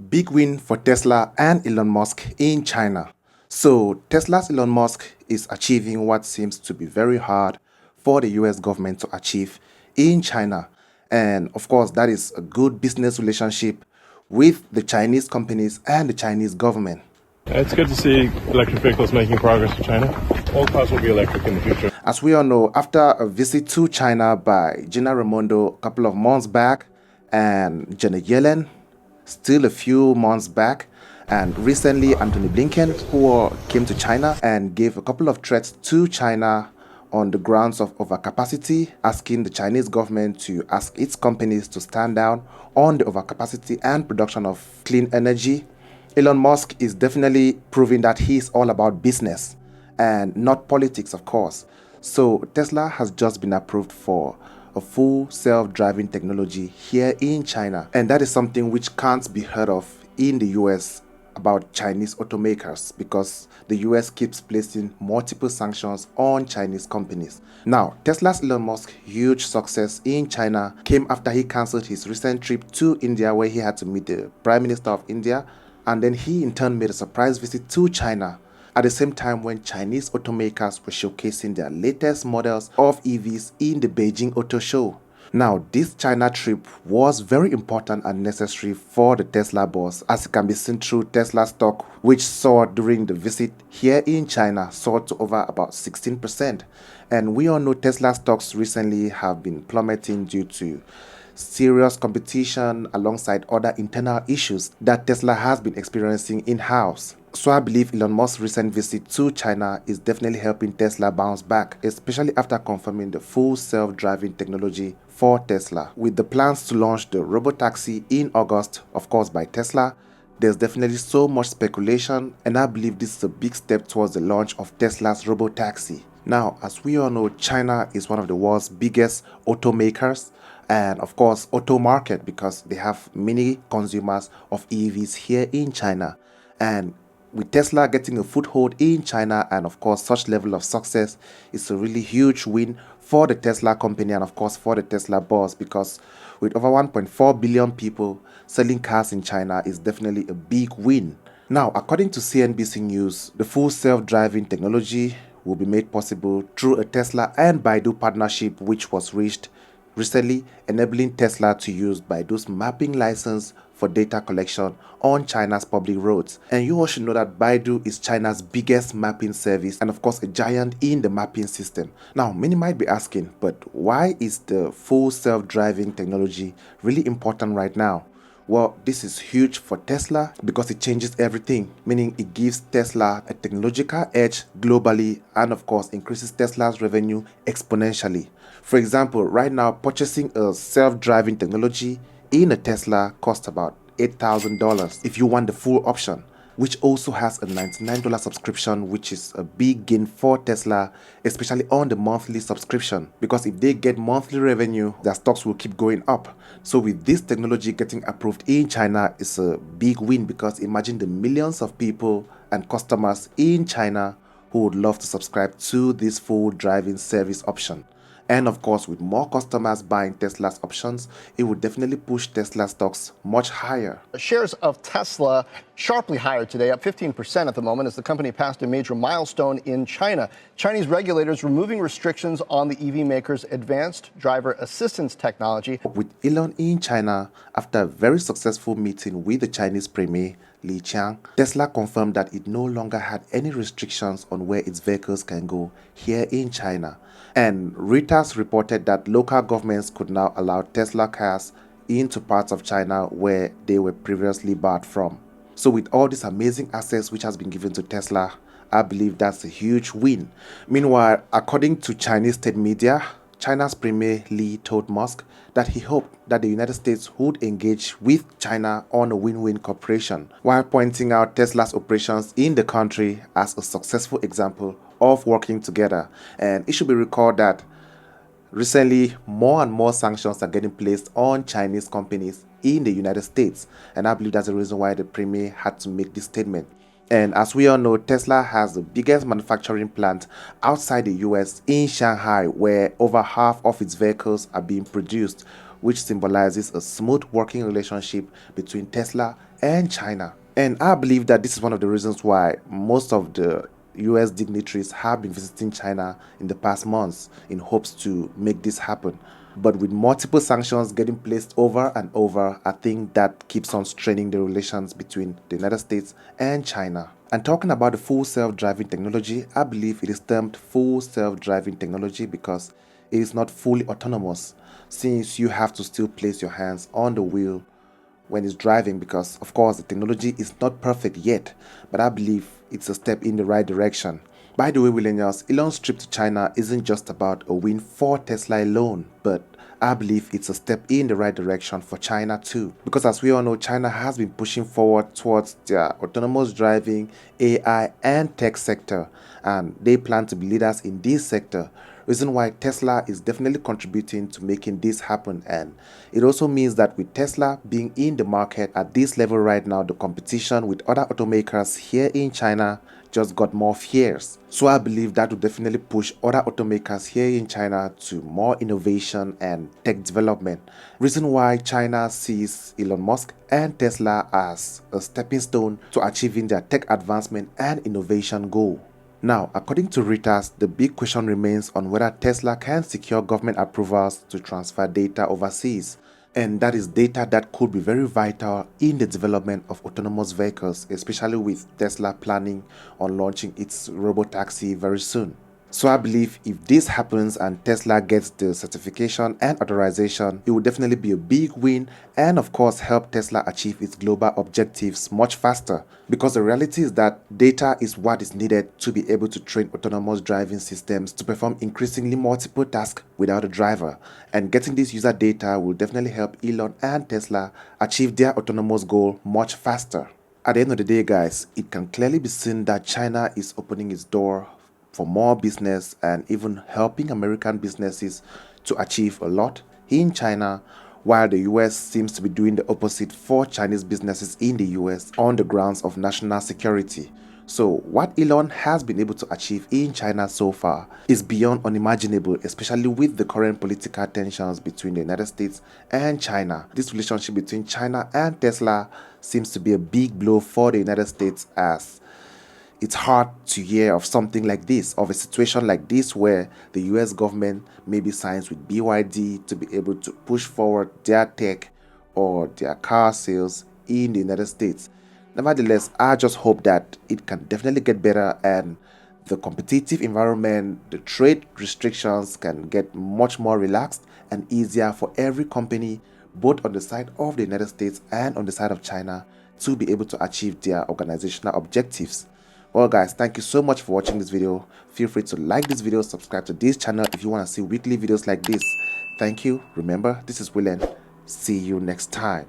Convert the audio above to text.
Big win for Tesla and Elon Musk in China. So, Tesla's Elon Musk is achieving what seems to be very hard for the US government to achieve in China. And of course, that is a good business relationship with the Chinese companies and the Chinese government. It's good to see electric vehicles making progress in China. All cars will be electric in the future. As we all know, after a visit to China by Gina Raimondo a couple of months back and Janet Yellen still a few months back, and recently Anthony Blinken, who came to China and gave a couple of threats to China on the grounds of overcapacity, asking the Chinese government to ask its companies to stand down on the overcapacity and production of clean energy. Elon Musk is definitely proving that he's all about business and not politics, of course. So Tesla has just been approved for a full self-driving technology here in China. And that is something which can't be heard of in the US about Chinese automakers, because the US keeps placing multiple sanctions on Chinese companies. Now, Tesla's Elon Musk's huge success in China came after he cancelled his recent trip to India, where he had to meet the Prime Minister of India, and then he in turn made a surprise visit to China at the same time when Chinese automakers were showcasing their latest models of EVs in the Beijing Auto Show. Now, this China trip was very important and necessary for the Tesla boss, as it can be seen through Tesla stock, which soared during the visit here in China, soared to over about 16%. And we all know Tesla stocks recently have been plummeting due to serious competition alongside other internal issues that Tesla has been experiencing in-house. So I believe Elon Musk's recent visit to China is definitely helping Tesla bounce back, especially after confirming the full self-driving technology for Tesla. With the plans to launch the robotaxi in August, of course by Tesla, there's definitely so much speculation, and I believe this is a big step towards the launch of Tesla's robotaxi. Now, as we all know, China is one of the world's biggest automakers and of course auto market, because they have many consumers of EVs here in China. And with Tesla getting a foothold in China and of course such level of success, it's a really huge win for the Tesla company and of course for the Tesla boss, because with over 1.4 billion people selling cars in China is definitely a big win. Now, according to CNBC News, the full self-driving technology will be made possible through a Tesla and Baidu partnership which was reached recently, enabling Tesla to use Baidu's mapping license for data collection on China's public roads. And you all should know that Baidu is China's biggest mapping service and of course a giant in the mapping system. Now, many might be asking, but why is the full self-driving technology really important right now? Well, this is huge for Tesla because it changes everything, meaning it gives Tesla a technological edge globally and of course increases Tesla's revenue exponentially. For example, right now purchasing a self-driving technology in a Tesla costs about $8,000 if you want the full option, which also has a $99 subscription, which is a big gain for Tesla, especially on the monthly subscription, because if they get monthly revenue, their stocks will keep going up. So with this technology getting approved in China, it's a big win, because imagine the millions of people and customers in China who would love to subscribe to this full driving service option. And of course, with more customers buying Tesla's options, it would definitely push Tesla stocks much higher. Shares of Tesla sharply higher today, up 15% at the moment, as the company passed a major milestone in China. Chinese regulators removing restrictions on the EV maker's advanced driver assistance technology. With Elon in China, after a very successful meeting with the Chinese Premier Li Qiang, Tesla confirmed that it no longer had any restrictions on where its vehicles can go here in China. And Reuters reported that local governments could now allow Tesla cars into parts of China where they were previously barred from. So with all these amazing access which has been given to Tesla, I believe that's a huge win. Meanwhile, according to Chinese state media, China's Premier Li told Musk that he hoped that the United States would engage with China on a win-win cooperation, while pointing out Tesla's operations in the country as a successful example of working together. And it should be recalled that recently more and more sanctions are getting placed on Chinese companies in the United States, and I believe that's the reason why the Premier had to make this statement. And as we all know, Tesla has the biggest manufacturing plant outside the US in Shanghai, where over half of its vehicles are being produced, which symbolizes a smooth working relationship between Tesla and China. And I believe that this is one of the reasons why most of the US dignitaries have been visiting China in the past months in hopes to make this happen. But with multiple sanctions getting placed over and over, I think that keeps on straining the relations between the United States and China. And talking about the full self-driving technology, I believe it is termed full self-driving technology because it is not fully autonomous, since you have to still place your hands on the wheel when it's driving, because of course the technology is not perfect yet, but I believe it's a step in the right direction. By the way, Willenials, Elon's trip to China isn't just about a win for Tesla alone, but I believe it's a step in the right direction for China too. Because as we all know, China has been pushing forward towards their autonomous driving, AI and tech sector, and they plan to be leaders in this sector. Reason why Tesla is definitely contributing to making this happen, and it also means that with Tesla being in the market at this level right now, the competition with other automakers here in China just got more fierce. So I believe that will definitely push other automakers here in China to more innovation and tech development. Reason why China sees Elon Musk and Tesla as a stepping stone to achieving their tech advancement and innovation goal. Now, according to Reuters, the big question remains on whether Tesla can secure government approvals to transfer data overseas. And that is data that could be very vital in the development of autonomous vehicles, especially with Tesla planning on launching its robotaxi very soon. So I believe if this happens and Tesla gets the certification and authorization, it will definitely be a big win and of course help Tesla achieve its global objectives much faster. Because the reality is that data is what is needed to be able to train autonomous driving systems to perform increasingly multiple tasks without a driver. And getting this user data will definitely help Elon and Tesla achieve their autonomous goal much faster. At the end of the day, guys, it can clearly be seen that China is opening its door for more business and even helping American businesses to achieve a lot in China, while the US seems to be doing the opposite for Chinese businesses in the US on the grounds of national security. So what Elon has been able to achieve in China so far is beyond unimaginable, especially with the current political tensions between the United States and China. This relationship between China and Tesla seems to be a big blow for the United States, as it's hard to hear of something like this, of a situation like this where the US government maybe signs with BYD to be able to push forward their tech or their car sales in the United States. Nevertheless, I just hope that it can definitely get better and the competitive environment, the trade restrictions can get much more relaxed and easier for every company, both on the side of the United States and on the side of China, to be able to achieve their organizational objectives. Well guys, thank you so much for watching this video. Feel free to like this video, subscribe to this channel if you want to see weekly videos like this. Thank you. Remember, this is Willene. See you next time.